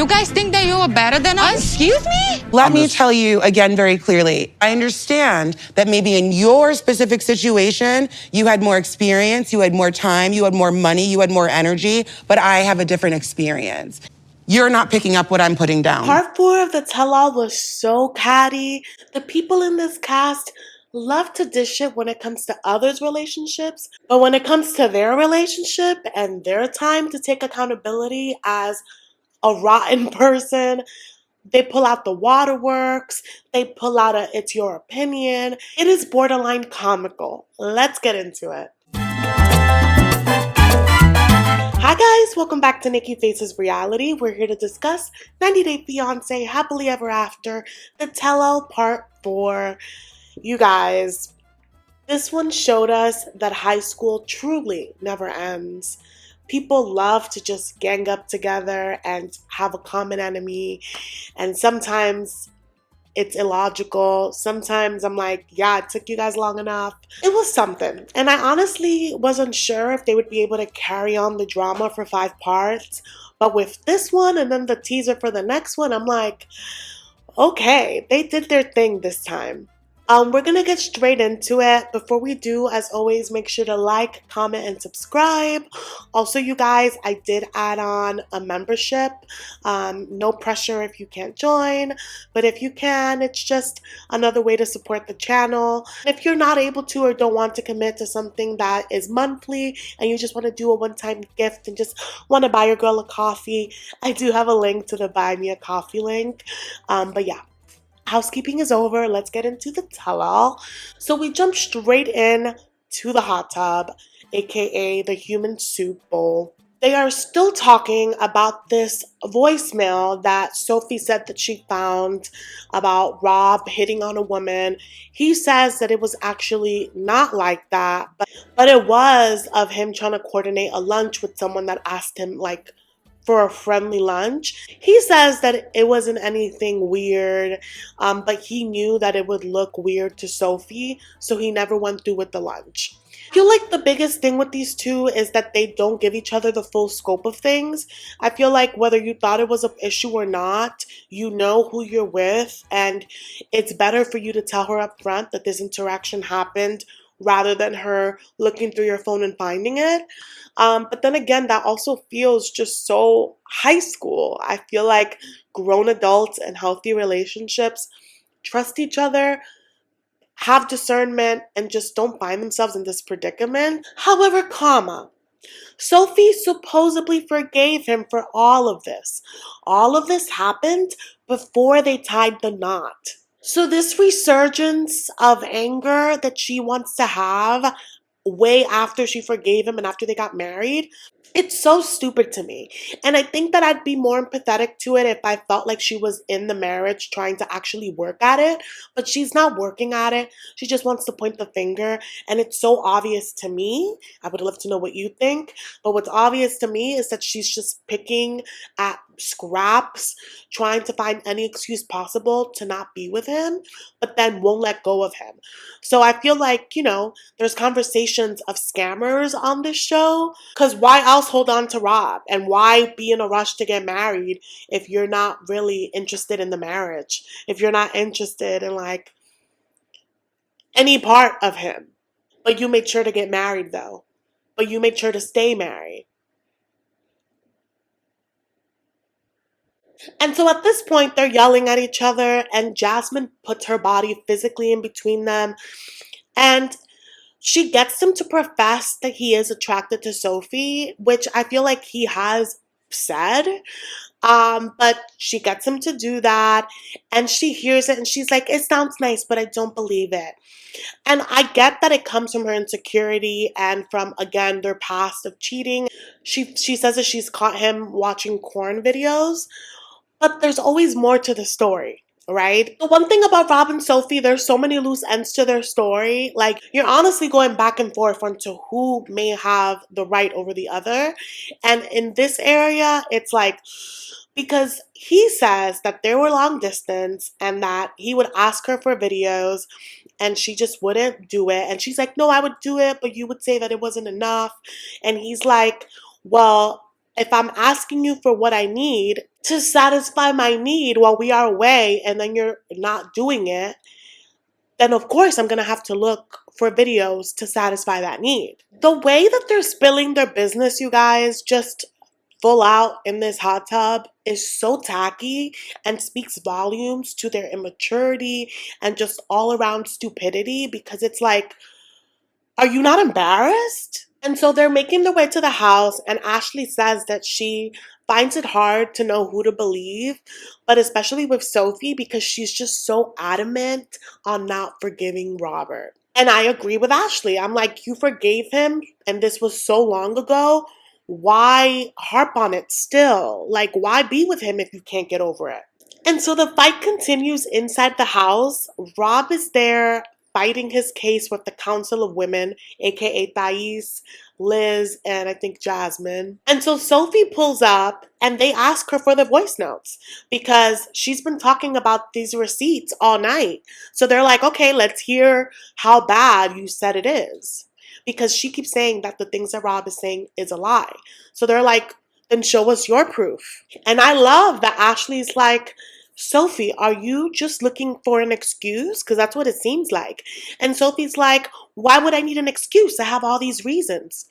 You guys think that you are better than us? Excuse me? Let me tell you again very clearly. I understand that maybe in your specific situation, you had more experience, you had more time, you had more money, you had more energy, but I have a different experience. You're not picking up what I'm putting down. Part 4 of the tell-all was so catty. The people in this cast love to dish it when it comes to others' relationships, but when it comes to their relationship and their time to take accountability as a rotten person, they pull out the waterworks, they pull out a it's your opinion. It is borderline comical. Let's get into it. Hi guys, welcome back to Nikki Faces Reality. We're here to discuss 90 Day Fiancé Happily Ever After, the tell-all part 4. You guys, this one showed us that high school truly never ends. People love to just gang up together and have a common enemy, and sometimes it's illogical. Sometimes I'm like, yeah, it took you guys long enough. It was something. And I honestly wasn't sure if they would be able to carry on the drama for 5 parts. But with this one and then the teaser for the next one, I'm like, okay, they did their thing this time. We're gonna get straight into it. Before we do, as always, make sure to like, comment, and subscribe. Also, you guys, I did add on a membership. No pressure if you can't join, but if you can, it's just another way to support the channel. If you're not able to or don't want to commit to something that is monthly and you just want to do a one-time gift and just want to buy your girl a coffee, I do have a link to the Buy Me a Coffee link. But yeah. Housekeeping is over. Let's get into the tell-all. So we jump straight in to the hot tub, aka the human soup bowl. They are still talking about this voicemail that Sophie said that she found about Rob hitting on a woman. He says that it was actually not like that, but it was of him trying to coordinate a lunch with someone that asked him like for a friendly lunch. He says that it wasn't anything weird, but he knew that it would look weird to Sophie, so he never went through with the lunch. I feel like the biggest thing with these two is that they don't give each other the full scope of things. I feel like whether you thought it was an issue or not, you know who you're with, and it's better for you to tell her up front that this interaction happened rather than her looking through your phone and finding it. But then again, that also feels just so high school. I feel like grown adults and healthy relationships trust each other, have discernment, and just don't find themselves in this predicament. However, Sophie supposedly forgave him for all of this. All of this happened before they tied the knot. So this resurgence of anger that she wants to have way after she forgave him and after they got married, it's so stupid to me. And I think that I'd be more empathetic to it if I felt like she was in the marriage trying to actually work at it. But she's not working at it. She just wants to point the finger. And it's so obvious to me. I would love to know what you think. But what's obvious to me is that she's just picking at scraps, trying to find any excuse possible to not be with him, but then won't let go of him. So I feel like, you know, there's conversations of scammers on this show, because why else hold on to Rob? And why be in a rush to get married if you're not really interested in the marriage? If you're not interested in like any part of him? But you made sure to get married though. But you made sure to stay married. And so at this point, they're yelling at each other, and Jasmine puts her body physically in between them. And she gets him to profess that he is attracted to Sophie, which I feel like he has said. But she gets him to do that, and she hears it, and she's like, it sounds nice, but I don't believe it. And I get that it comes from her insecurity and from, again, their past of cheating. She says that she's caught him watching porn videos. But there's always more to the story, right? The one thing about Rob and Sophie, there's so many loose ends to their story. Like, you're honestly going back and forth onto who may have the right over the other. And in this area, it's like, because he says that they were long distance and that he would ask her for videos and she just wouldn't do it. And she's like, no, I would do it, but you would say that it wasn't enough. And he's like, well, if I'm asking you for what I need, to satisfy my need while we are away and then you're not doing it, then of course I'm gonna have to look for videos to satisfy that need. The way that they're spilling their business, you guys, just full out in this hot tub is so tacky and speaks volumes to their immaturity and just all around stupidity, because it's like, are you not embarrassed? And so they're making their way to the house, and Ashley says that she finds it hard to know who to believe, but especially with Sophie because she's just so adamant on not forgiving Robert. And I agree with Ashley. I'm like, you forgave him, and this was so long ago. Why harp on it still? Like, why be with him if you can't get over it? And so the fight continues inside the house. Rob is there fighting his case with the Council of Women, aka Thais, Liz, and I think Jasmine. And so Sophie pulls up and they ask her for the voice notes because she's been talking about these receipts all night. So they're like, okay, let's hear how bad you said it is. Because she keeps saying that the things that Rob is saying is a lie. So they're like, then show us your proof. And I love that Ashley's like, Sophie, are you just looking for an excuse? Because that's what it seems like. And Sophie's like, why would I need an excuse? I have all these reasons.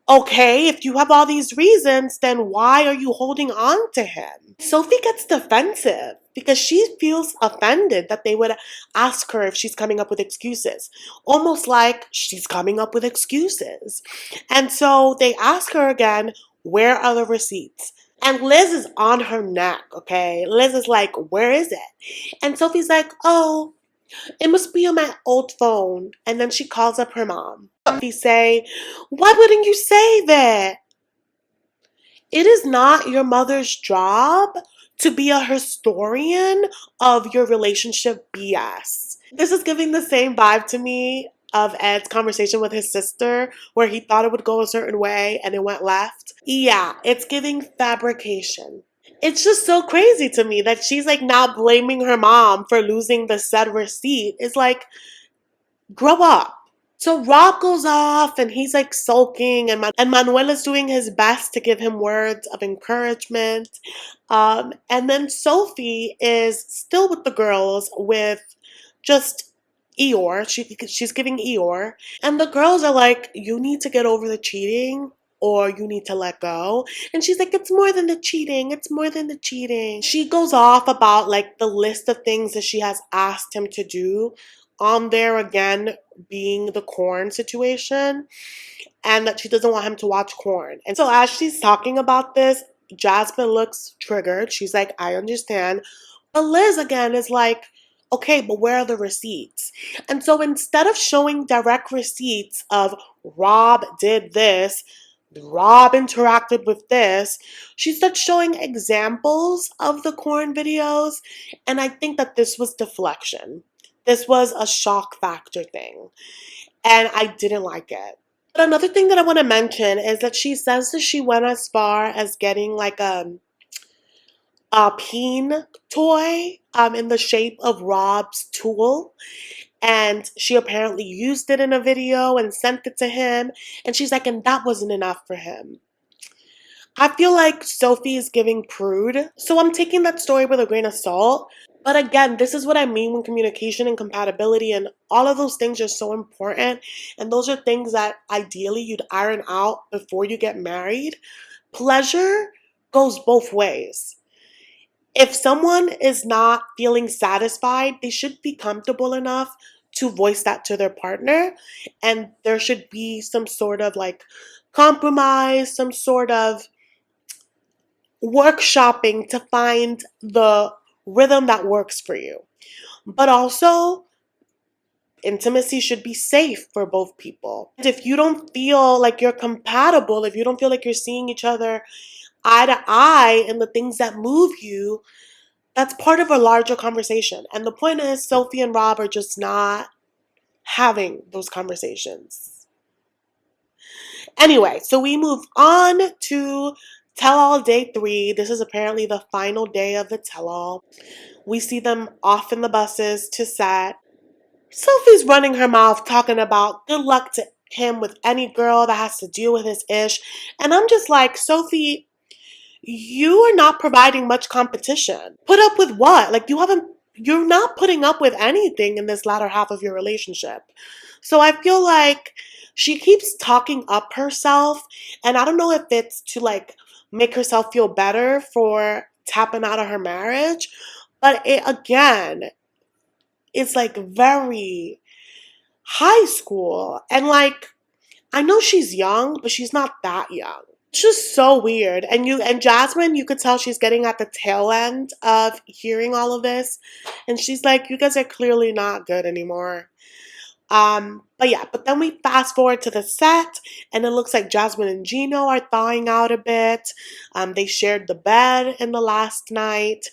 Okay, if you have all these reasons, then why are you holding on to him? Sophie gets defensive because she feels offended that they would ask her if she's coming up with excuses. Almost like she's coming up with excuses. And so they ask her again, where are the receipts? And Liz is on her neck, okay? Liz is like, where is it? And Sophie's like, oh, it must be on my old phone. And then she calls up her mom. Sophie say, why wouldn't you say that? It is not your mother's job to be a historian of your relationship BS. This is giving the same vibe to me of Ed's conversation with his sister where he thought it would go a certain way and it went left. Yeah, it's giving fabrication. It's just so crazy to me that she's like now blaming her mom for losing the said receipt. It's like, grow up. So Rob goes off and he's like sulking, and Manuel is doing his best to give him words of encouragement. And then Sophie is still with the girls with just Eeyore. She's giving Eeyore. And the girls are like, you need to get over the cheating or you need to let go. And she's like, it's more than the cheating. It's more than the cheating. She goes off about like the list of things that she has asked him to do, on there again being the corn situation, and that she doesn't want him to watch corn. And so as she's talking about this, Jasmine looks triggered. She's like, I understand. But Liz again is like, okay, but where are the receipts? And so instead of showing direct receipts of Rob did this, Rob interacted with this, she starts showing examples of the corn videos. And I think that this was deflection. This was a shock factor thing, and I didn't like it. But another thing that I want to mention is that she says that she went as far as getting like a peen toy in the shape of Rob's tool, and she apparently used it in a video and sent it to him, and she's like, and that wasn't enough for him. I feel like Sophie is giving prude, so I'm taking that story with a grain of salt. But again, this is what I mean when communication and compatibility and all of those things are so important. And those are things that ideally you'd iron out before you get married. Pleasure goes both ways. If someone is not feeling satisfied, they should be comfortable enough to voice that to their partner. And there should be some sort of like compromise, some sort of workshopping to find the rhythm that works for you. But also, intimacy should be safe for both people. And if you don't feel like you're compatible, if you don't feel like you're seeing each other eye to eye in the things that move you, that's part of a larger conversation. And the point is, Sophie and Rob are just not having those conversations. Anyway, so we move on to tell-all day 3. This is apparently the final day of the tell-all. We see them off in the buses to set. Sophie's running her mouth talking about good luck to him with any girl that has to deal with his ish. And I'm just like, Sophie, you are not providing much competition. Put up with what? Like, you're not putting up with anything in this latter half of your relationship. So I feel like she keeps talking up herself, and I don't know if it's to like make herself feel better for tapping out of her marriage, but it again, it's like very high school. And like, I know she's young, but she's not that young. It's just so weird. And Jasmine, you could tell she's getting at the tail end of hearing all of this. And she's like, you guys are clearly not good anymore. But then we fast forward to the set, and it looks like Jasmine and Gino are thawing out a bit. They shared the bed in the last night.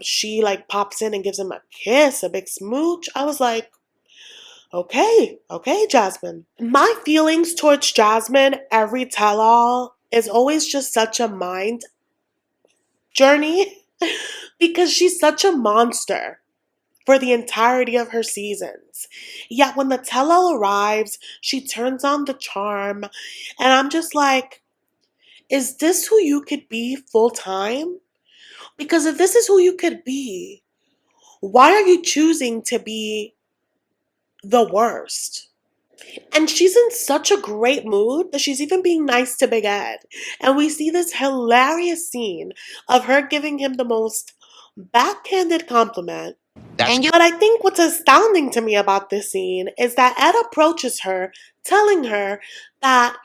She like pops in and gives him a kiss, a big smooch. I was like, okay, Jasmine. My feelings towards Jasmine, every tell-all, is always just such a mind journey because she's such a monster for the entirety of her seasons. Yet when the tell-all arrives, she turns on the charm, and I'm just like, is this who you could be full time? Because if this is who you could be, why are you choosing to be the worst? And she's in such a great mood that she's even being nice to Big Ed. And we see this hilarious scene of her giving him the most backhanded compliment. But I think what's astounding to me about this scene is that Ed approaches her, telling her that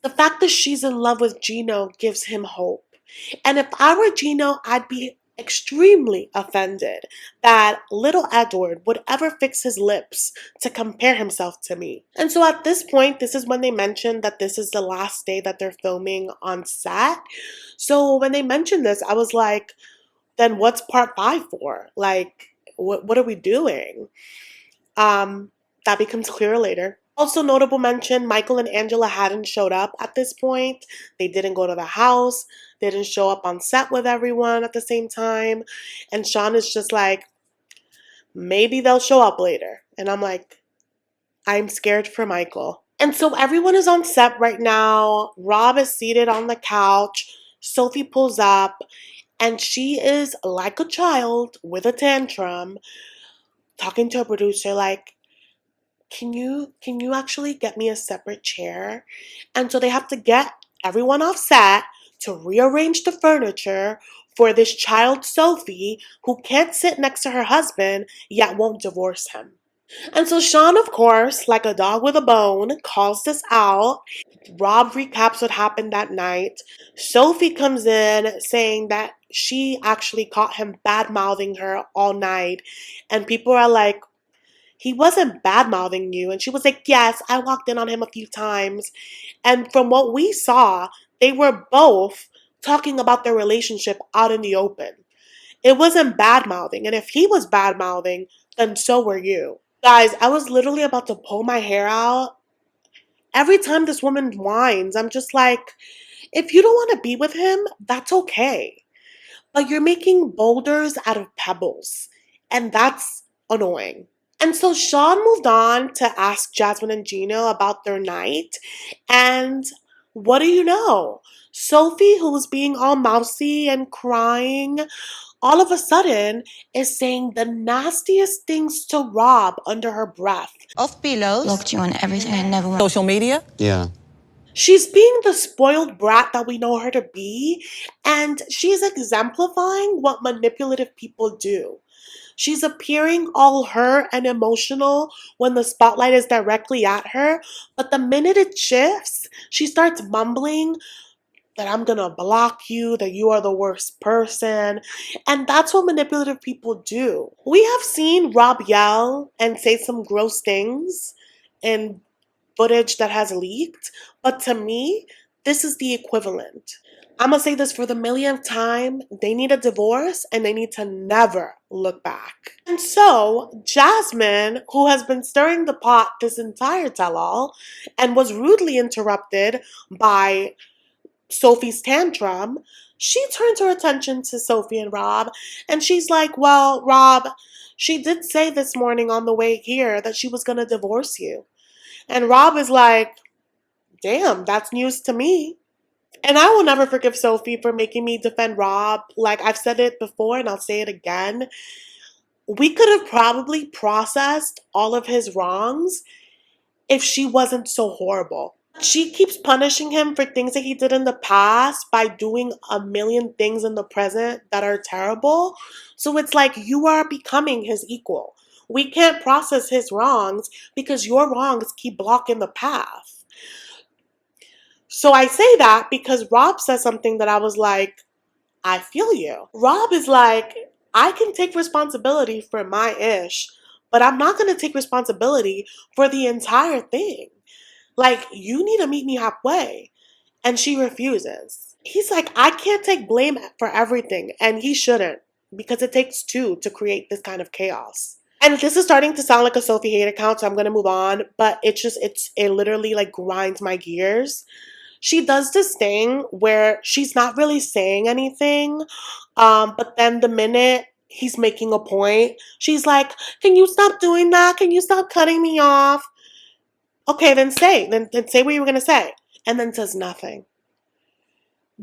the fact that she's in love with Gino gives him hope. And if I were Gino, I'd be extremely offended that little Edward would ever fix his lips to compare himself to me. And so at this point, this is when they mentioned that this is the last day that they're filming on set. So when they mentioned this, I was like, then what's part 5 for? Like, what are we doing? That becomes clear later. Also notable mention, Michael and Angela hadn't showed up at this point. They didn't go to the house. They didn't show up on set with everyone at the same time. And Sean is just like, maybe they'll show up later. And I'm like, I'm scared for Michael. And so everyone is on set right now. Rob is seated on the couch. Sophie pulls up, and she is like a child with a tantrum, talking to a producer like, can you actually get me a separate chair? And so they have to get everyone off set to rearrange the furniture for this child Sophie who can't sit next to her husband yet won't divorce him. And so Sean, of course, like a dog with a bone, calls this out. Rob recaps what happened that night. Sophie comes in saying that she actually caught him bad-mouthing her all night. And people are like, he wasn't bad-mouthing you. And she was like, yes, I walked in on him a few times. And from what we saw, they were both talking about their relationship out in the open. It wasn't bad-mouthing. And if he was bad-mouthing, then so were you. Guys, I was literally about to pull my hair out. Every time this woman whines, I'm just like, if you don't want to be with him, that's okay. But you're making boulders out of pebbles. And that's annoying. And so Sean moved on to ask Jasmine and Gino about their night. And what do you know? Sophie, who was being all mousy and crying, all of a sudden is saying the nastiest things to Rob under her breath. Off pillows. Blocked you on everything. I never went. Social media? Yeah. She's being the spoiled brat that we know her to be, and she's exemplifying what manipulative people do. She's appearing all hurt and emotional when the spotlight is directly at her, but the minute it shifts, she starts mumbling that I'm gonna block you, that you are the worst person, and that's what manipulative people do. We have seen Rob yell and say some gross things in footage that has leaked, but to me, this is the equivalent. I'm gonna say this for the millionth time. They need a divorce and they need to never look back. And so, Jasmine, who has been stirring the pot this entire tell-all and was rudely interrupted by Sophie's tantrum, she turns her attention to Sophie and Rob, and she's like, well, Rob, she did say this morning on the way here that she was gonna divorce you. And Rob is like, damn, that's news to me. And I will never forgive Sophie for making me defend Rob. Like, I've said it before and I'll say it again. We could have probably processed all of his wrongs if she wasn't so horrible. She keeps punishing him for things that he did in the past by doing a million things in the present that are terrible. So it's like you are becoming his equal. We can't process his wrongs because your wrongs keep blocking the path. So I say that because Rob says something that I was like, I feel you. Rob is like, I can take responsibility for my ish, but I'm not going to take responsibility for the entire thing. Like, you need to meet me halfway. And she refuses. He's like, I can't take blame for everything. And he shouldn't, because it takes two to create this kind of chaos. And this is starting to sound like a Sophie hate account, so I'm going to move on. But it literally like grinds my gears. She does this thing where she's not really saying anything. But then the minute he's making a point, she's like, can you stop doing that? Can you stop cutting me off? Okay, then say. Then say what you were going to say. And then says nothing.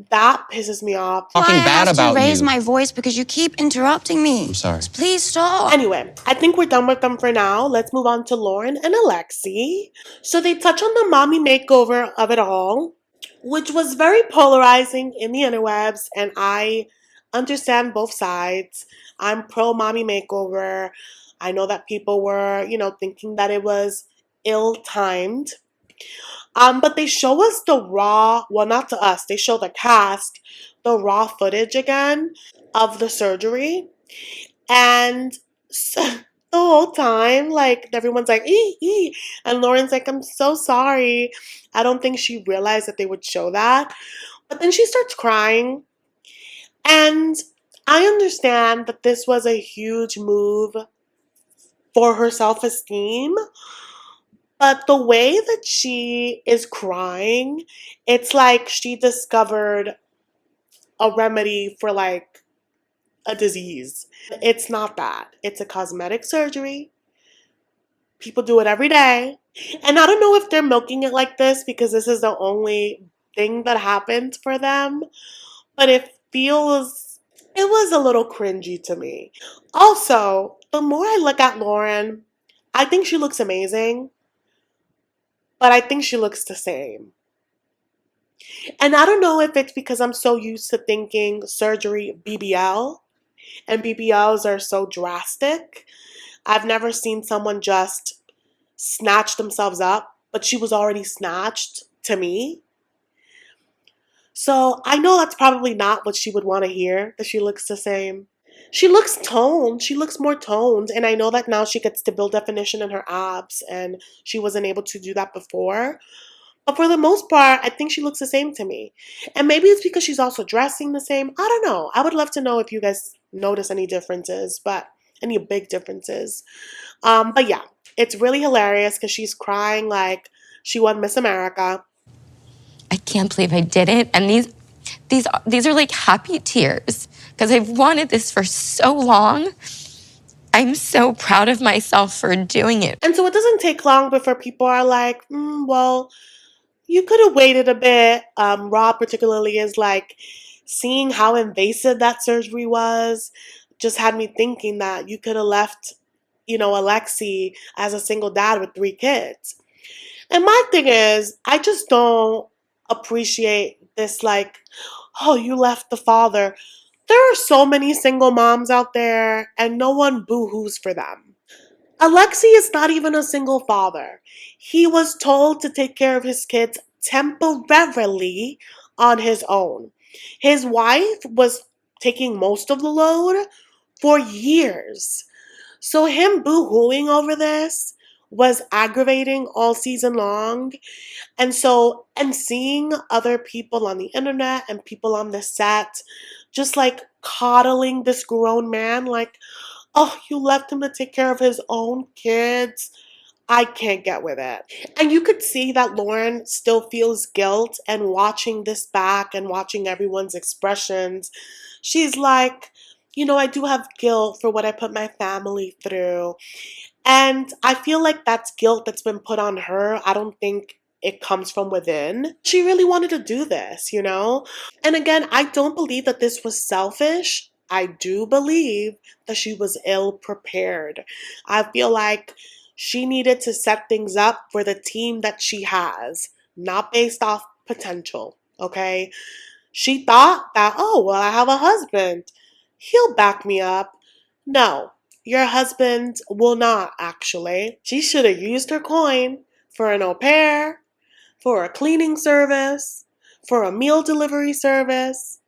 That pisses me off. Talking bad about you. I have to raise my voice because you keep interrupting me. I'm sorry. Please stop. Anyway, I think we're done with them for now. Let's move on to Loren and Alexei. So they touch on the mommy makeover of it all, which was very polarizing in the interwebs, and I understand both sides. I'm pro mommy makeover. I know that people were, thinking that it was ill-timed. But they show us the raw, well, not to us, they show the cast the raw footage again of the surgery. And the whole time, like, everyone's like, ee. And Lauren's like, I'm so sorry. I don't think she realized that they would show that. But then she starts crying. And I understand that this was a huge move for her self-esteem. But the way that she is crying, it's like she discovered a remedy for like a disease. It's not that. It's a cosmetic surgery. People do it every day. And I don't know if they're milking it like this because this is the only thing that happened for them. But it was a little cringy to me. Also, the more I look at Loren, I think she looks amazing. But I think she looks the same. And I don't know if it's because I'm so used to thinking surgery BBL, and BBLs are so drastic. I've never seen someone just snatch themselves up, but she was already snatched to me. So I know that's probably not what she would want to hear, that she looks the same. She looks toned. She looks more toned. And I know that now she gets to build definition in her abs, and she wasn't able to do that before. But for the most part, I think she looks the same to me. And maybe it's because she's also dressing the same. I don't know. I would love to know if you guys notice any differences, but any big differences. But yeah, it's really hilarious because she's crying like she won Miss America. I can't believe I did it. And these are like happy tears because I've wanted this for so long. I'm so proud of myself for doing it. And so it doesn't take long before people are like, well, you could have waited a bit. Rob particularly is like, seeing how invasive that surgery was just had me thinking that you could have left, Alexei as a single dad with 3 kids. And my thing is, I just don't appreciate this, like, oh, you left the father. There are so many single moms out there, and no one boo-hoos for them. Alexei is not even a single father. He was told to take care of his kids temporarily on his own. His wife was taking most of the load for years. So him boo-hooing over this was aggravating all season long. And seeing other people on the internet and people on the set just like coddling this grown man, like, oh, you left him to take care of his own kids. I can't get with it. And you could see that Loren still feels guilt, and watching this back and watching everyone's expressions, she's like, I do have guilt for what I put my family through. And I feel like that's guilt that's been put on her. I don't think it comes from within. She really wanted to do this, you know? And again, I don't believe that this was selfish. I do believe that she was ill prepared. I feel like she needed to set things up for the team that she has, not based off potential, okay? She thought that, oh, well, I have a husband. He'll back me up. No, your husband will not, actually. She should have used her coin for an au pair, for a cleaning service, for a meal delivery service,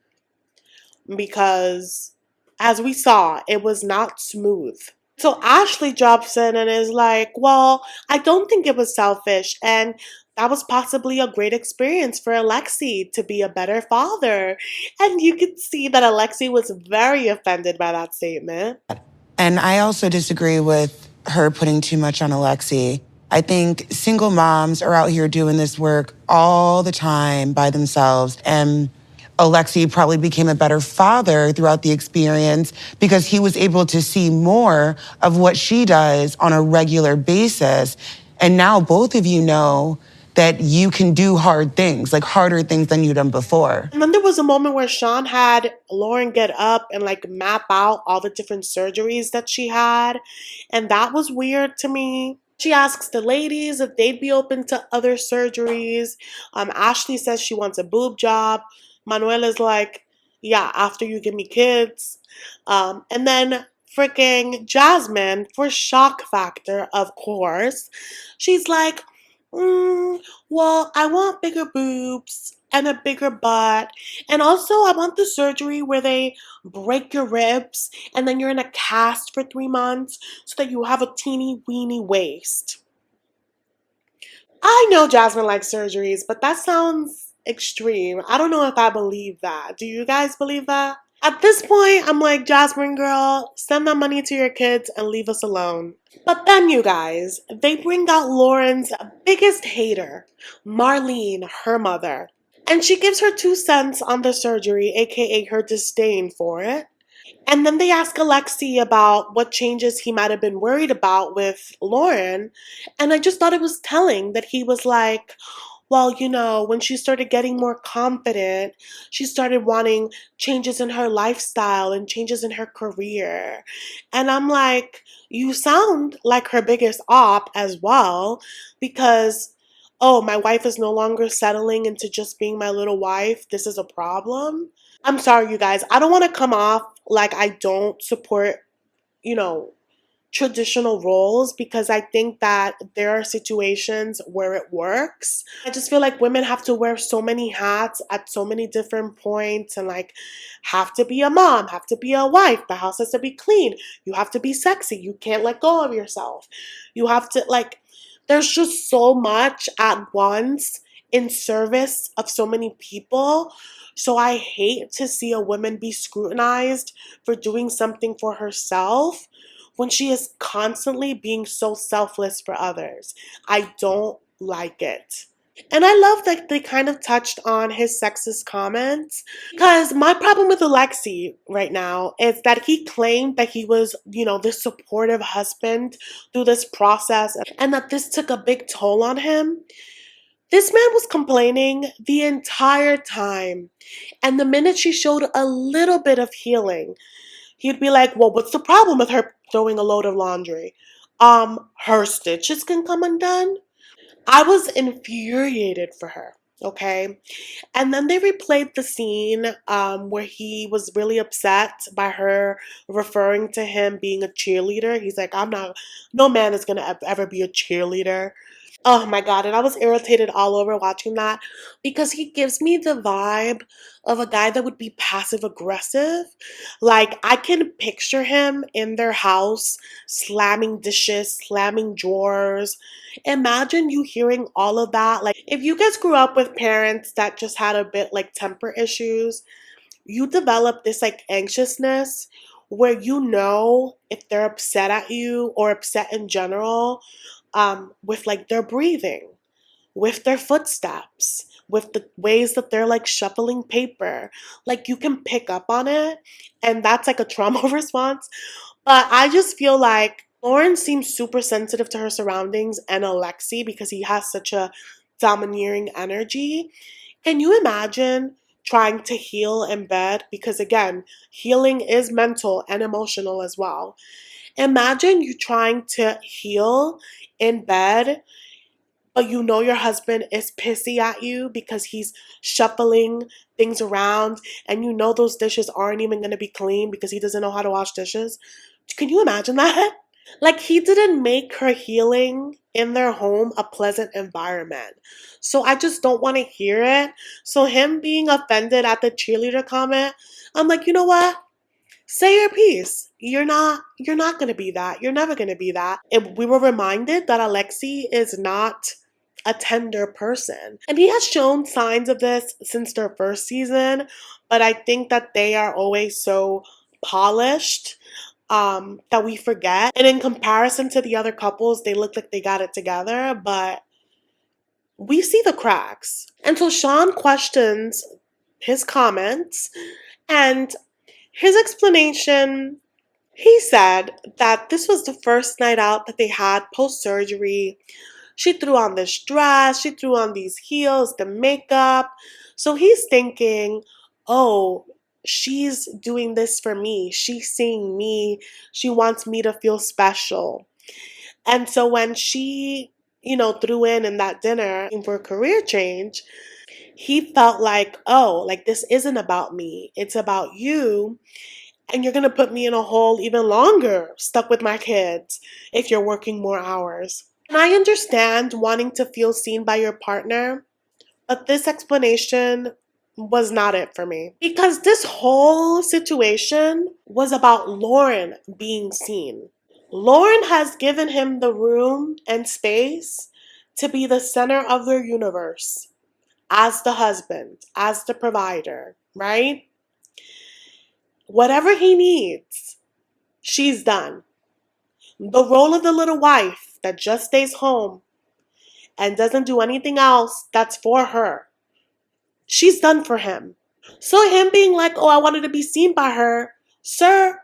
because as we saw, it was not smooth. So Ashley drops in and is like, well, I don't think it was selfish. And that was possibly a great experience for Alexei to be a better father. And you could see that Alexei was very offended by that statement. And I also disagree with her putting too much on Alexei. I think single moms are out here doing this work all the time by themselves. And Alexei probably became a better father throughout the experience because he was able to see more of what she does on a regular basis. And now both of you know that you can do hard things, like harder things than you've done before. And then there was a moment where Sean had Loren get up and like map out all the different surgeries that she had. And that was weird to me. She asks the ladies if they'd be open to other surgeries. Ashley says she wants a boob job. Manuel is like, yeah, after you give me kids. And then freaking Jasmine, for shock factor, of course, she's like, well, I want bigger boobs and a bigger butt. And also, I want the surgery where they break your ribs and then you're in a cast for 3 months so that you have a teeny weeny waist. I know Jasmine likes surgeries, but that sounds extreme. I don't know if I believe that. Do you guys believe that? At this point, I'm like, Jasmine girl, send that money to your kids and leave us alone. But then, you guys, they bring out Loren's biggest hater, Marlene, her mother. And she gives her 2 cents on the surgery, aka her disdain for it. And then they ask Alexei about what changes he might have been worried about with Loren. And I just thought it was telling that he was like, well, you know, when she started getting more confident, she started wanting changes in her lifestyle and changes in her career. And I'm like, you sound like her biggest op as well, because, oh, my wife is no longer settling into just being my little wife. This is a problem. I'm sorry, you guys. I don't want to come off like I don't support, you know, traditional roles, because I think that there are situations where it works. I just feel like women have to wear so many hats at so many different points and like have to be a mom, have to be a wife, the house has to be clean, you have to be sexy, you can't let go of yourself. You have to like, there's just so much at once in service of so many people. So I hate to see a woman be scrutinized for doing something for herself when she is constantly being so selfless for others. I don't like it. And I love that they kind of touched on his sexist comments, because my problem with Alexei right now is that he claimed that he was, you know, this supportive husband through this process and that this took a big toll on him. This man was complaining the entire time. And the minute she showed a little bit of healing, he'd be like, well, what's the problem with her throwing a load of laundry? Her stitches can come undone. I was infuriated for her, okay? And then they replayed the scene where he was really upset by her referring to him being a cheerleader. He's like, no man is gonna ever be a cheerleader. Oh my God, and I was irritated all over watching that because he gives me the vibe of a guy that would be passive aggressive. Like, I can picture him in their house slamming dishes, slamming drawers. Imagine you hearing all of that. Like, if you guys grew up with parents that just had a bit like temper issues, you develop this like anxiousness where you know if they're upset at you or upset in general, with like their breathing, with their footsteps, with the ways that they're like shuffling paper. Like you can pick up on it, and that's like a trauma response. But I just feel like Loren seems super sensitive to her surroundings and Alexei because he has such a domineering energy. Can you imagine trying to heal in bed? Because again, healing is mental and emotional as well. Imagine you trying to heal in bed, but you know your husband is pissy at you because he's shuffling things around, and you know those dishes aren't even going to be clean because he doesn't know how to wash dishes. Can you imagine that? Like, he didn't make her healing in their home a pleasant environment. So I just don't want to hear it. So him being offended at the cheerleader comment, I'm like, you know what? Say your piece. You're not gonna be that. You're never gonna be that. We were reminded that Alexei is not a tender person. And he has shown signs of this since their first season, but I think that they are always so polished that we forget. And in comparison to the other couples, they look like they got it together, but we see the cracks. And so Sean questions his comments, and his explanation, he said that this was the first night out that they had post-surgery. She threw on this dress, she threw on these heels, the makeup. So he's thinking, oh, she's doing this for me. She's seeing me. She wants me to feel special. And so when she, threw in that dinner for a career change, he felt like, oh, like this isn't about me. It's about you. And you're going to put me in a hole even longer, stuck with my kids, if you're working more hours. And I understand wanting to feel seen by your partner, but this explanation was not it for me. Because this whole situation was about Loren being seen. Loren has given him the room and space to be the center of their universe, as the husband, as the provider, right? Whatever he needs, she's done. The role of the little wife that just stays home and doesn't do anything else that's for her, she's done for him. So him being like, oh, I wanted to be seen by her, sir,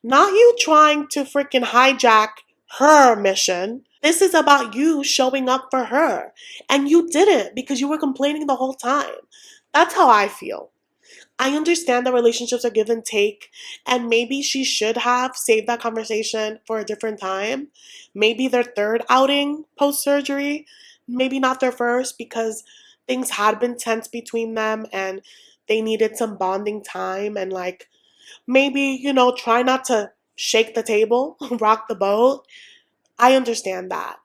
not you trying to freaking hijack her mission. This is about you showing up for her. And you didn't, because you were complaining the whole time. That's how I feel. I understand that relationships are give and take, and maybe she should have saved that conversation for a different time. Maybe their third outing post-surgery, maybe not their first, because things had been tense between them and they needed some bonding time, and like maybe, try not to shake the table, rock the boat. I understand that.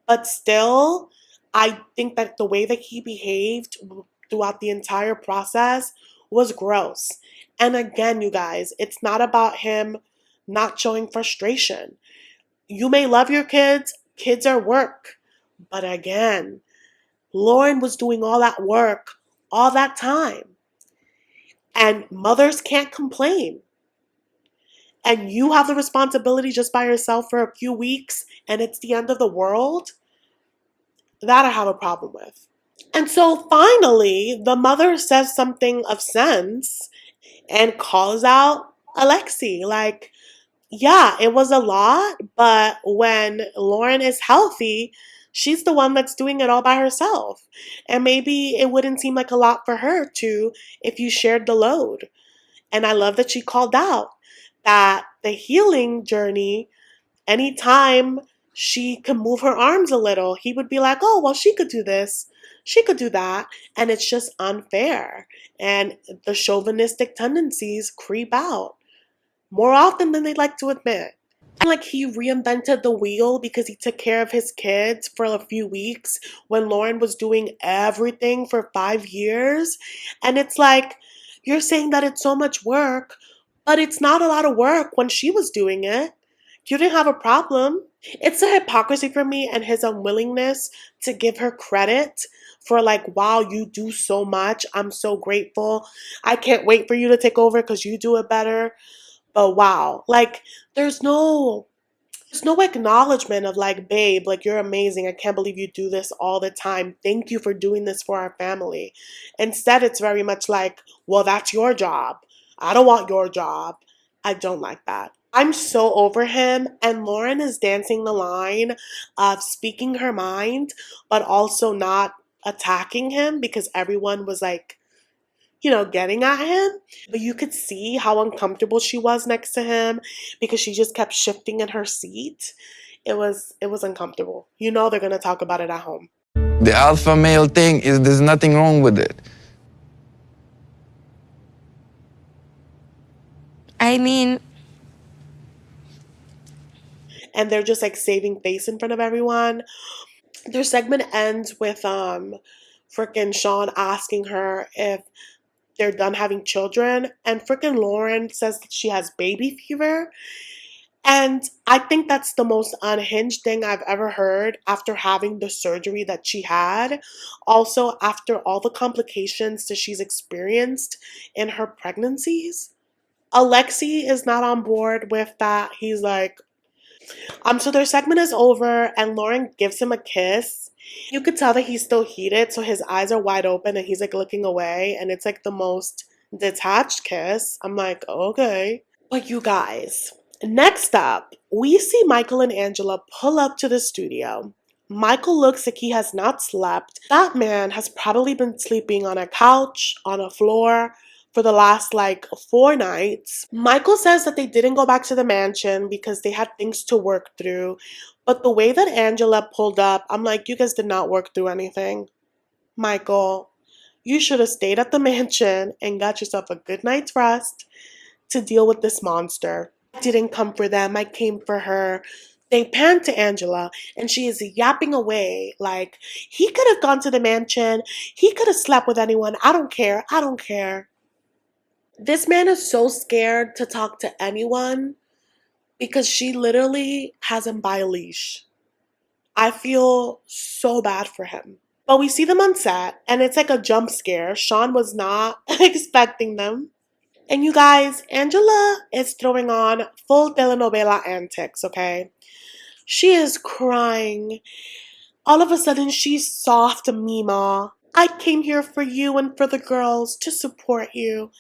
But still, I think that the way that he behaved throughout the entire process was gross. And again, you guys, it's not about him not showing frustration. You may love your kids are work. But again, Loren was doing all that work all that time. And mothers can't complain. And you have the responsibility just by yourself for a few weeks and it's the end of the world. That I have a problem with. And so finally, the mother says something of sense and calls out Alexei. Like, yeah, it was a lot, but when Loren is healthy, she's the one that's doing it all by herself. And maybe it wouldn't seem like a lot for her to if you shared the load. And I love that she called out that the healing journey, anytime she could move her arms a little, he would be like, oh, well, she could do this, she could do that. And it's just unfair. And the chauvinistic tendencies creep out more often than they'd like to admit. And like he reinvented the wheel because he took care of his kids for a few weeks when Loren was doing everything for 5 years. And it's like, you're saying that it's so much work, but it's not a lot of work when she was doing it. You didn't have a problem. It's a hypocrisy for me and his unwillingness to give her credit for like, wow, you do so much. I'm so grateful. I can't wait for you to take over because you do it better. But wow, like there's no acknowledgement of like, babe, like you're amazing. I can't believe you do this all the time. Thank you for doing this for our family. Instead, it's very much like, well, that's your job. I don't want your job. I don't like that. I'm so over him, and Loren is dancing the line of speaking her mind, but also not attacking him because everyone was like, getting at him. But you could see how uncomfortable she was next to him because she just kept shifting in her seat. It was uncomfortable. They're gonna talk about it at home. The alpha male thing is there's nothing wrong with it. I mean, And they're just like saving face in front of everyone. Their segment ends with frickin' Sean asking her if they're done having children, and frickin' Lauren says that she has baby fever. And I think that's the most unhinged thing I've ever heard after having the surgery that she had. Also, after all the complications that she's experienced in her pregnancies. Alexei is not on board with that. He's like, so their segment is over and Lauren gives him a kiss. You could tell that he's still heated, so his eyes are wide open and he's like looking away, and it's like the most detached kiss. I'm like, okay. But you guys, next up, we see Michael and Angela pull up to the studio. Michael looks like he has not slept. That man has probably been sleeping on a couch, on a floor, for the last like 4 nights. Michael says that they didn't go back to the mansion because they had things to work through. But the way that Angela pulled up, I'm like, you guys did not work through anything. Michael, you should have stayed at the mansion and got yourself a good night's rest to deal with this monster. I didn't come for them, I came for her. They pan to Angela and she is yapping away like, he could have gone to the mansion, he could have slept with anyone, I don't care, I don't care. This man is so scared to talk to anyone because she literally has him by a leash. I feel so bad for him. But we see them on set and it's like a jump scare. Sean was not expecting them. And you guys, Angela is throwing on full telenovela antics, okay? She is crying. All of a sudden, she's soft, Mima. I came here for you and for the girls to support you.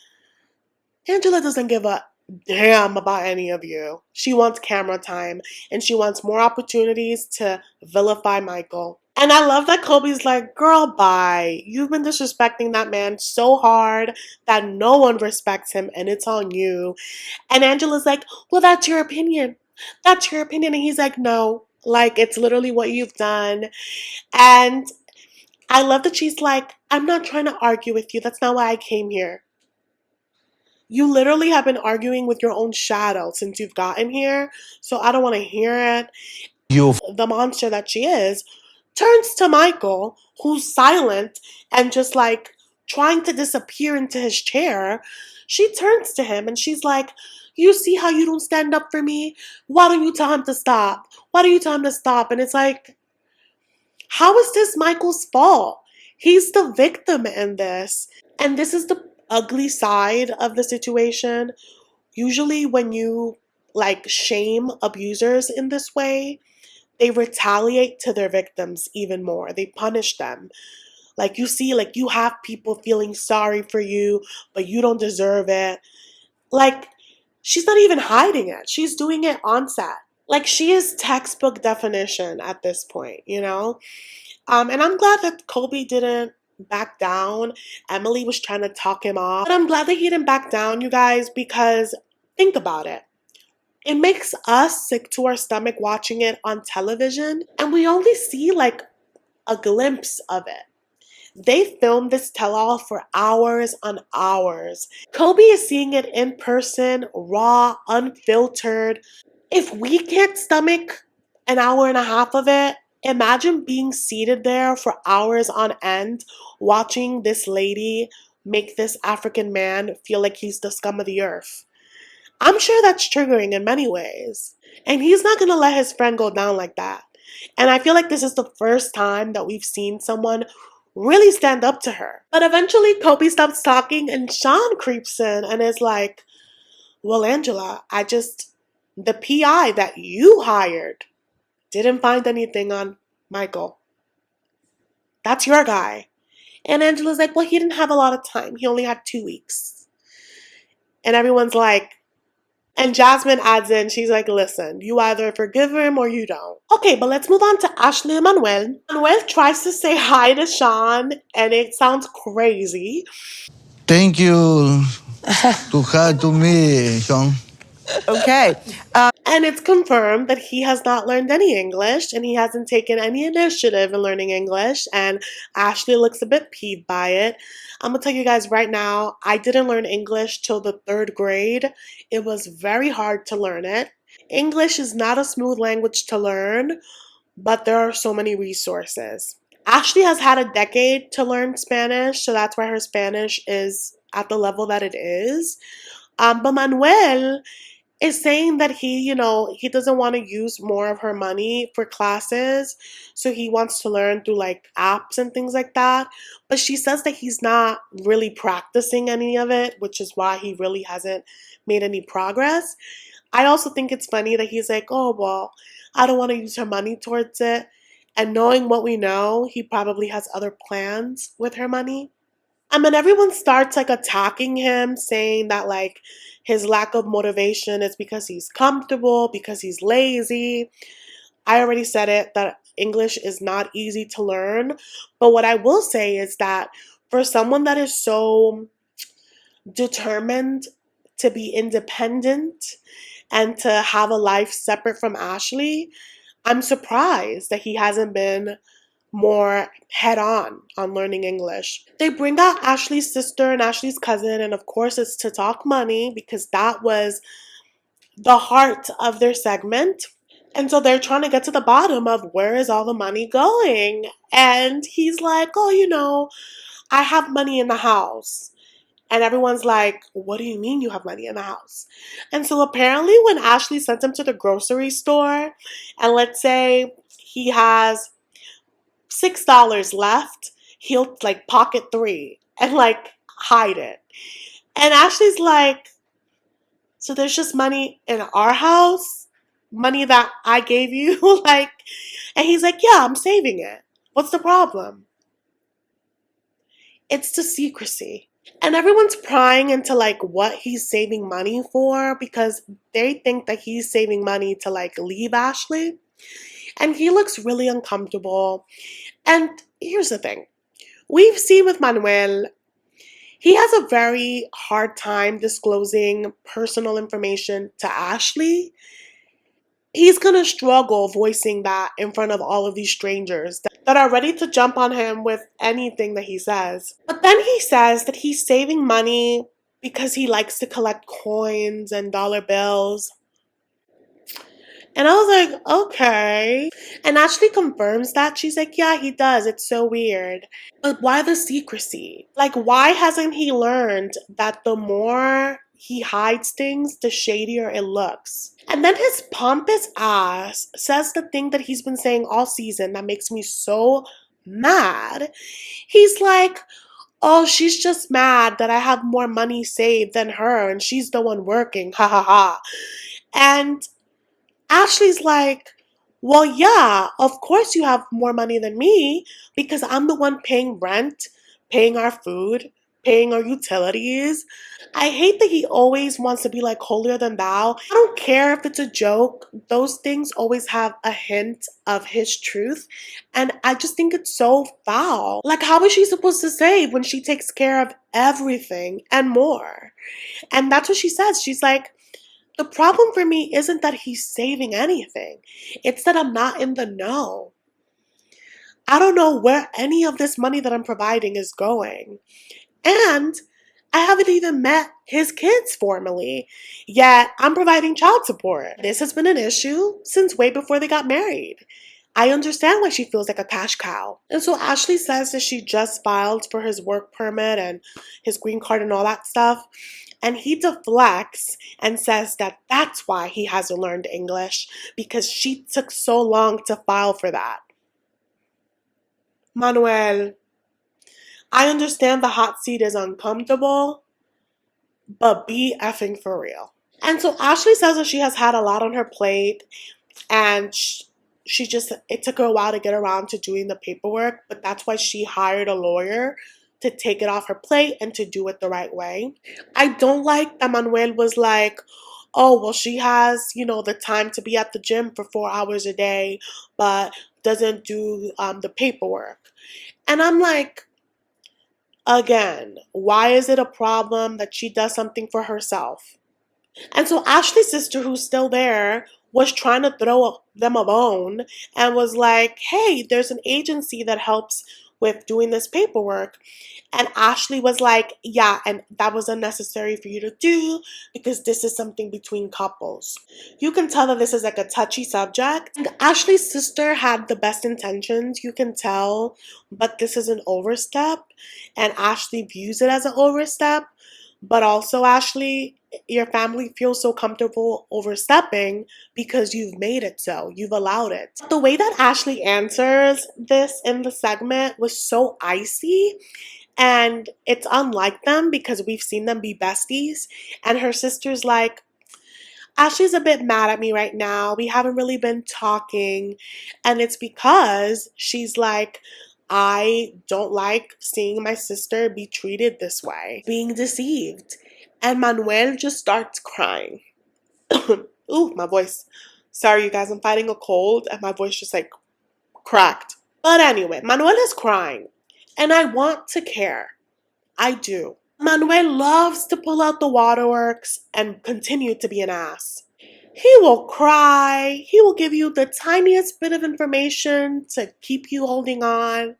Angela doesn't give a damn about any of you. She wants camera time and she wants more opportunities to vilify Michael. And I love that Kobe's like, girl, bye. You've been disrespecting that man so hard that no one respects him and it's on you. And Angela's like, well, that's your opinion. That's your opinion. And he's like, no, like it's literally what you've done. And I love that she's like, I'm not trying to argue with you. That's not why I came here. You literally have been arguing with your own shadow since you've gotten here, so I don't want to hear it. The monster that she is turns to Michael, who's silent and just like trying to disappear into his chair. She turns to him and she's like, you see how you don't stand up for me? Why don't you tell him to stop? Why don't you tell him to stop? And it's like, how is this Michael's fault? He's the victim in this. And this is the ugly side of the situation. Usually when you like shame abusers in this way, they retaliate to their victims even more. They punish them. Like you see, like you have people feeling sorry for you, but you don't deserve it. Like she's not even hiding it. She's doing it on set. Like she is textbook definition at this point, And I'm glad that Kobe didn't back down. Emily was trying to talk him off. But I'm glad that he didn't back down, you guys, because think about it. It makes us sick to our stomach watching it on television, and we only see like a glimpse of it. They filmed this tell-all for hours on hours. Kobe is seeing it in person, raw, unfiltered. If we can't stomach an hour and a half of it, imagine being seated there for hours on end, watching this lady make this African man feel like he's the scum of the earth. I'm sure that's triggering in many ways. And he's not going to let his friend go down like that. And I feel like this is the first time that we've seen someone really stand up to her. But eventually Kobe stops talking and Sean creeps in and is like, well, Angela, the PI that you hired didn't find anything on Michael. That's your guy. And Angela's like, well, he didn't have a lot of time. He only had 2 weeks. And everyone's like, And Jasmine adds in, she's like, listen, you either forgive him or you don't. Okay, but let's move on to Ashley and Manuel. Manuel tries to say hi to Sean, and it sounds crazy. Thank you to hi to me, Sean. Okay. And it's confirmed that he has not learned any English and he hasn't taken any initiative in learning English. And Ashley looks a bit peeved by it. I'm gonna tell you guys right now, I didn't learn English till the 3rd grade. It was very hard to learn it. English is not a smooth language to learn, but there are so many resources. Ashley has had a decade to learn Spanish, so that's why her Spanish is at the level that it is. But Manuel is saying that he doesn't want to use more of her money for classes, so he wants to learn through like apps and things like that. But she says that he's not really practicing any of it, which is why he really hasn't made any progress. I also think it's funny that he's like, oh, well, I don't want to use her money towards it. And knowing what we know, he probably has other plans with her money. I mean, everyone starts like attacking him, saying that like his lack of motivation is because he's comfortable, because he's lazy. I already said it that English is not easy to learn. But what I will say is that for someone that is so determined to be independent and to have a life separate from Ashley, I'm surprised that he hasn't been more head on learning English. They bring out Ashley's sister and Ashley's cousin, and of course, it's to talk money because that was the heart of their segment. And so they're trying to get to the bottom of where is all the money going. And he's like, oh, I have money in the house. And everyone's like, what do you mean you have money in the house? And so apparently when Ashley sent him to the grocery store, and let's say he has $6 left, he'll like pocket 3 and like hide it. And Ashley's like, so there's just money in our house? Money that I gave you? Like, and he's like, yeah, I'm saving it. What's the problem? It's the secrecy. And everyone's prying into like what he's saving money for because they think that he's saving money to like leave Ashley. And he looks really uncomfortable. And here's the thing. We've seen with Manuel, he has a very hard time disclosing personal information to Ashley. He's gonna struggle voicing that in front of all of these strangers that are ready to jump on him with anything that he says. But then he says that he's saving money because he likes to collect coins and dollar bills. And I was like, okay. And Ashley confirms that. She's like, yeah, he does. It's so weird. But why the secrecy? Like, why hasn't he learned that the more he hides things, the shadier it looks? And then his pompous ass says the thing that he's been saying all season that makes me so mad. He's like, oh, she's just mad that I have more money saved than her and she's the one working. Ha ha ha. And Ashley's like, well, yeah, of course you have more money than me because I'm the one paying rent, paying our food, paying our utilities. I hate that he always wants to be like holier than thou. I don't care if it's a joke. Those things always have a hint of his truth. And I just think it's so foul. Like, how is she supposed to save when she takes care of everything and more? And that's what she says. She's like, the problem for me isn't that he's saving anything. It's that I'm not in the know. I don't know where any of this money that I'm providing is going. And I haven't even met his kids formally, yet I'm providing child support. This has been an issue since way before they got married. I understand why she feels like a cash cow. And so Ashley says that she just filed for his work permit and his green card and all that stuff. And he deflects and says that that's why he hasn't learned English, because she took so long to file for that. Manuel, I understand the hot seat is uncomfortable, but be effing for real. And so Ashley says that she has had a lot on her plate and it took her a while to get around to doing the paperwork, but that's why she hired a lawyer to take it off her plate and to do it the right way. I don't like that Manuel was like, oh, well, she has, the time to be at the gym for 4 hours a day, but doesn't do the paperwork. And I'm like, again, why is it a problem that she does something for herself? And so Ashley's sister, who's still there, was trying to throw them a bone and was like, hey, there's an agency that helps with doing this paperwork. And Ashley was like, yeah, and that was unnecessary for you to do because this is something between couples. You can tell that this is like a touchy subject. And Ashley's sister had the best intentions, you can tell, but this is an overstep. And Ashley views it as an overstep. But also, Ashley, your family feels so comfortable overstepping because you've made it so. You've allowed it. The way that Ashley answers this in the segment was so icy. And it's unlike them because we've seen them be besties. And her sister's like, Ashley's a bit mad at me right now. We haven't really been talking. And it's because she's like, I don't like seeing my sister be treated this way, being deceived. And Manuel just starts crying. Ooh, my voice. Sorry, you guys, I'm fighting a cold and my voice just like cracked. But anyway, Manuel is crying. And I want to care. I do. Manuel loves to pull out the waterworks and continue to be an ass. He will cry. He will give you the tiniest bit of information to keep you holding on,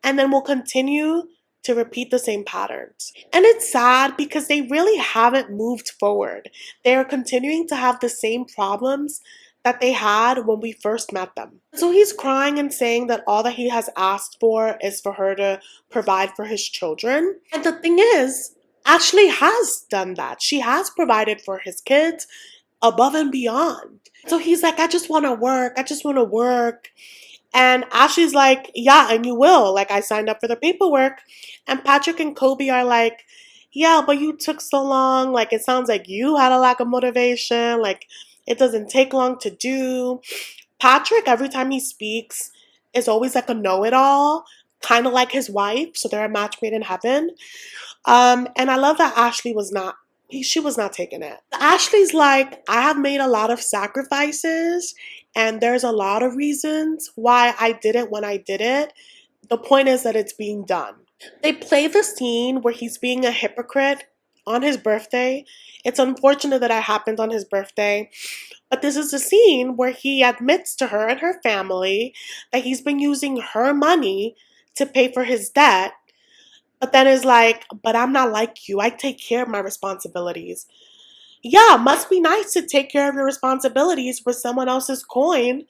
and then will continue to repeat the same patterns. And it's sad because they really haven't moved forward. They are continuing to have the same problems that they had when we first met them. So he's crying and saying that all that he has asked for is for her to provide for his children. And the thing is, Ashley has done that. She has provided for his kids above and beyond. So he's like, I just want to work. I just want to work. And Ashley's like, yeah, and you will. Like, I signed up for the paperwork. And Patrick and Kobe are like, yeah, but you took so long. Like, it sounds like you had a lack of motivation. Like, it doesn't take long to do. Patrick, every time he speaks, is always like a know-it-all, kind of like his wife. So they're a match made in heaven. And I love that Ashley was not. She was not taking it. Ashley's like, I have made a lot of sacrifices and there's a lot of reasons why I did it when I did it. The point is that it's being done. They play the scene where he's being a hypocrite on his birthday. It's unfortunate that it happened on his birthday, but this is a scene where he admits to her and her family that he's been using her money to pay for his debt. But then is like, but I'm not like you. I take care of my responsibilities. Yeah, must be nice to take care of your responsibilities with someone else's coin.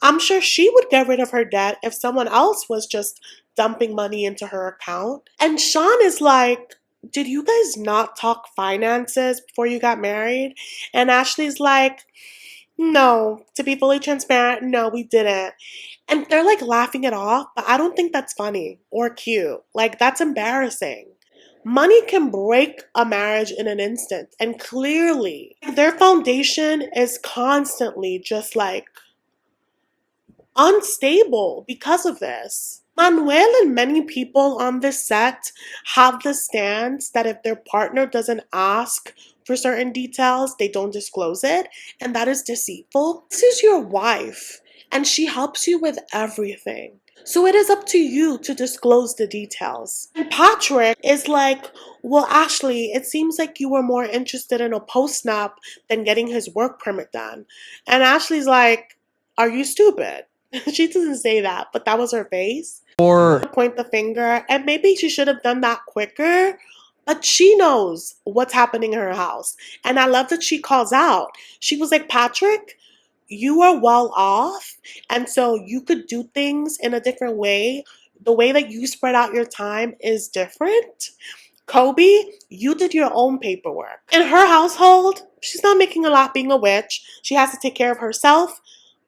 I'm sure she would get rid of her debt if someone else was just dumping money into her account. And Sean is like, did you guys not talk finances before you got married? And Ashley's like, no, to be fully transparent, no, we didn't. And they're like laughing it off, but I don't think that's funny or cute. Like, that's embarrassing. Money can break a marriage in an instant. And clearly, their foundation is constantly just like unstable because of this. Manuel and many people on this set have the stance that if their partner doesn't ask for certain details, they don't disclose it, and that is deceitful. This is your wife, and she helps you with everything. So it is up to you to disclose the details. And Patrick is like, well, Ashley, it seems like you were more interested in a post-snap than getting his work permit done. And Ashley's like, are you stupid? She doesn't say that, but that was her face. Or Point the finger, and maybe she should have done that quicker, but she knows what's happening in her house. And I love that she calls out. She was like, Patrick, you are well off, and so you could do things in a different way. The way that you spread out your time is different. Kobe, you did your own paperwork. In her household, she's not making a lot being a witch. She has to take care of herself,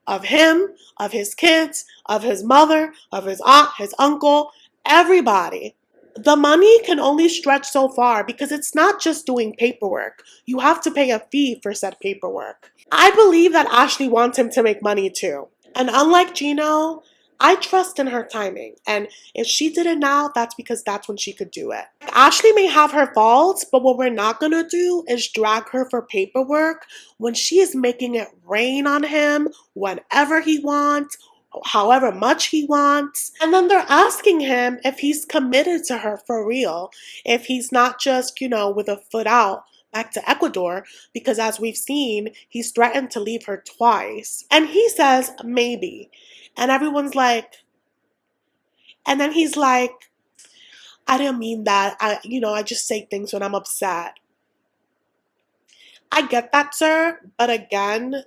of him, of his kids, of his mother, of his aunt, his uncle, everybody. The money can only stretch so far because it's not just doing paperwork. You have to pay a fee for said paperwork. I believe that Ashley wants him to make money too. And unlike Gino, I trust in her timing, and if she did it now, that's because that's when she could do it. Ashley may have her faults, but what we're not gonna do is drag her for paperwork when she is making it rain on him whenever he wants, however much he wants. And then they're asking him if he's committed to her for real, if he's not just, with a foot out back to Ecuador, because as we've seen, he's threatened to leave her twice. And he says, maybe. And everyone's like, and then he's like, I didn't mean that. I just say things when I'm upset. I get that, sir. But again,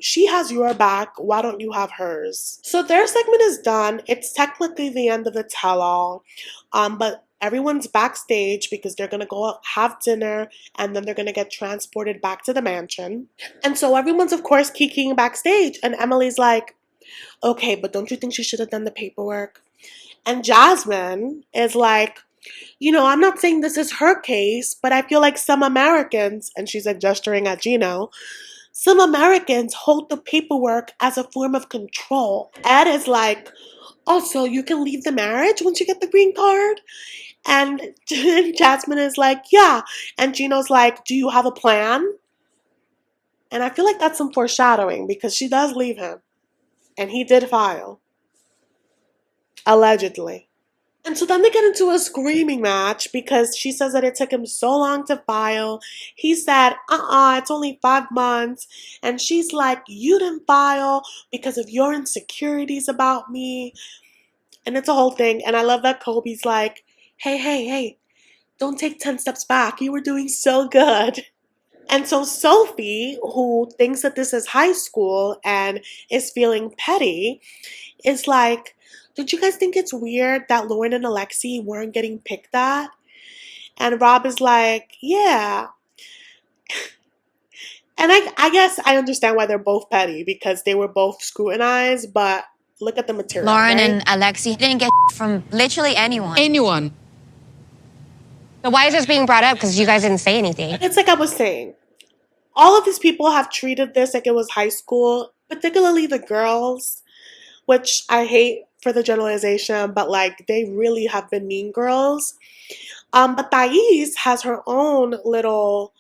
she has your back. Why don't you have hers? So their segment is done. It's technically the end of the tell-all. But everyone's backstage because they're going to go have dinner and then they're going to get transported back to the mansion. And so everyone's, of course, kikiing backstage. And Emily's like, okay, but don't you think she should have done the paperwork? And Jasmine is like, I'm not saying this is her case, but I feel like some Americans, and she's like gesturing at Gino, some Americans hold the paperwork as a form of control. Ed is like, oh, so you can leave the marriage once you get the green card? And Jasmine is like, yeah. And Gino's like, do you have a plan? And I feel like that's some foreshadowing because she does leave him. And he did file. Allegedly. And so then they get into a screaming match because she says that it took him so long to file. He said, it's only 5 months. And she's like, you didn't file because of your insecurities about me. And it's a whole thing. And I love that Kobe's like, hey, don't take 10 steps back. You were doing so good. And so Sophie, who thinks that this is high school and is feeling petty, is like, don't you guys think it's weird that Loren and Alexei weren't getting picked at? And Rob is like, yeah. And I guess I understand why they're both petty because they were both scrutinized, but look at the material. Loren right? and Alexei didn't get from literally anyone. Anyone. So why is this being brought up? Because you guys didn't say anything. It's like I was saying. All of these people have treated this like it was high school, particularly the girls, which I hate for the generalization, but they really have been mean girls. But Thais has her own little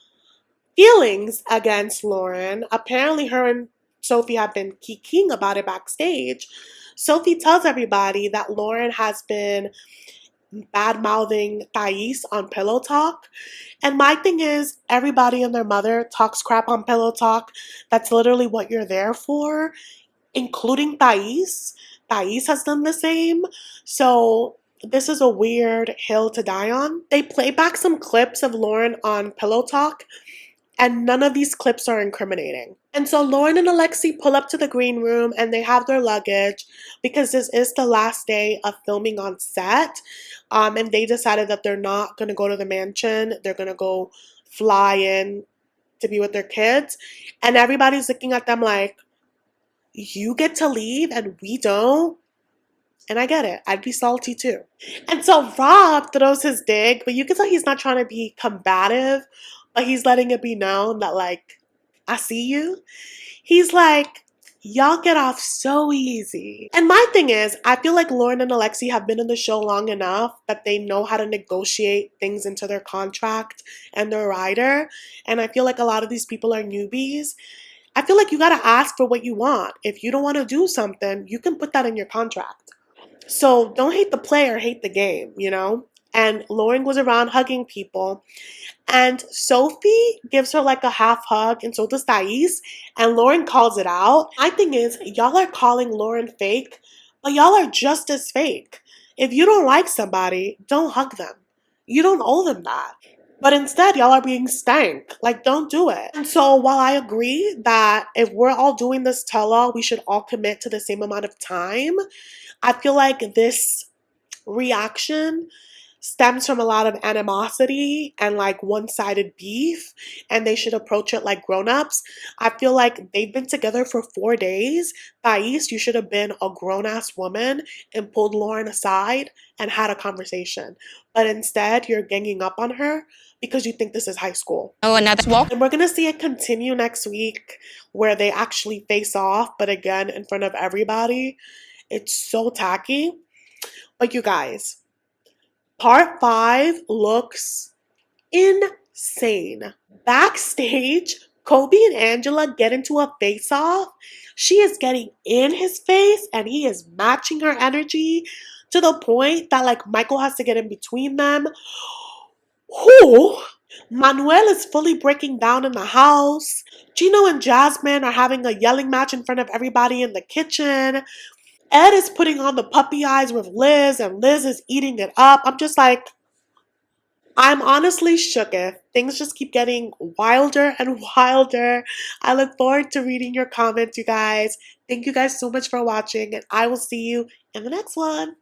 feelings against Loren. Apparently her and Sophie have been kikiing about it backstage. Sophie tells everybody that Loren has been bad-mouthing Thais on Pillow Talk. And my thing is, everybody and their mother talks crap on Pillow Talk. That's literally what you're there for, including Thais. Thais has done the same. So this is a weird hill to die on. They play back some clips of Loren on Pillow Talk, and none of these clips are incriminating. And so Loren and Alexei pull up to the green room and they have their luggage because this is the last day of filming on set. And they decided that they're not going to go to the mansion. They're going to go fly in to be with their kids. And everybody's looking at them like, you get to leave and we don't? And I get it. I'd be salty too. And so Rob throws his dig, but you can tell he's not trying to be combative, but he's letting it be known that I see you. He's like, y'all get off so easy. And my thing is, I feel like Loren and Alexei have been in the show long enough that they know how to negotiate things into their contract and their rider. And I feel like a lot of these people are newbies. I feel like you gotta ask for what you want. If you don't want to do something, you can put that in your contract. So don't hate the player, hate the game, And Loren was around hugging people. And Sophie gives her a half hug, and so does Thais. And Loren calls it out. My thing is, y'all are calling Loren fake, but y'all are just as fake. If you don't like somebody, don't hug them. You don't owe them that. But instead, y'all are being stank. Don't do it. And so while I agree that if we're all doing this tell-all, we should all commit to the same amount of time, I feel like this reaction stems from a lot of animosity and one-sided beef, and they should approach it like grown-ups. I feel like they've been together for 4 days. Thais, you should have been a grown-ass woman and pulled Loren aside and had a conversation. But instead, you're ganging up on her because you think this is high school. Oh, another walk. And we're going to see it continue next week where they actually face off, but again, in front of everybody. It's so tacky. But you guys, part 5 looks insane. Backstage, Kobe and Angela get into a face-off. She is getting in his face and he is matching her energy to the point that like Michael has to get in between them. Who? Manuel is fully breaking down in the house. Gino and Jasmine are having a yelling match in front of everybody in the kitchen. Ed is putting on the puppy eyes with Liz and Liz is eating it up. I'm just like, I'm honestly shooketh. Things just keep getting wilder and wilder. I look forward to reading your comments, you guys. Thank you guys so much for watching, and I will see you in the next one.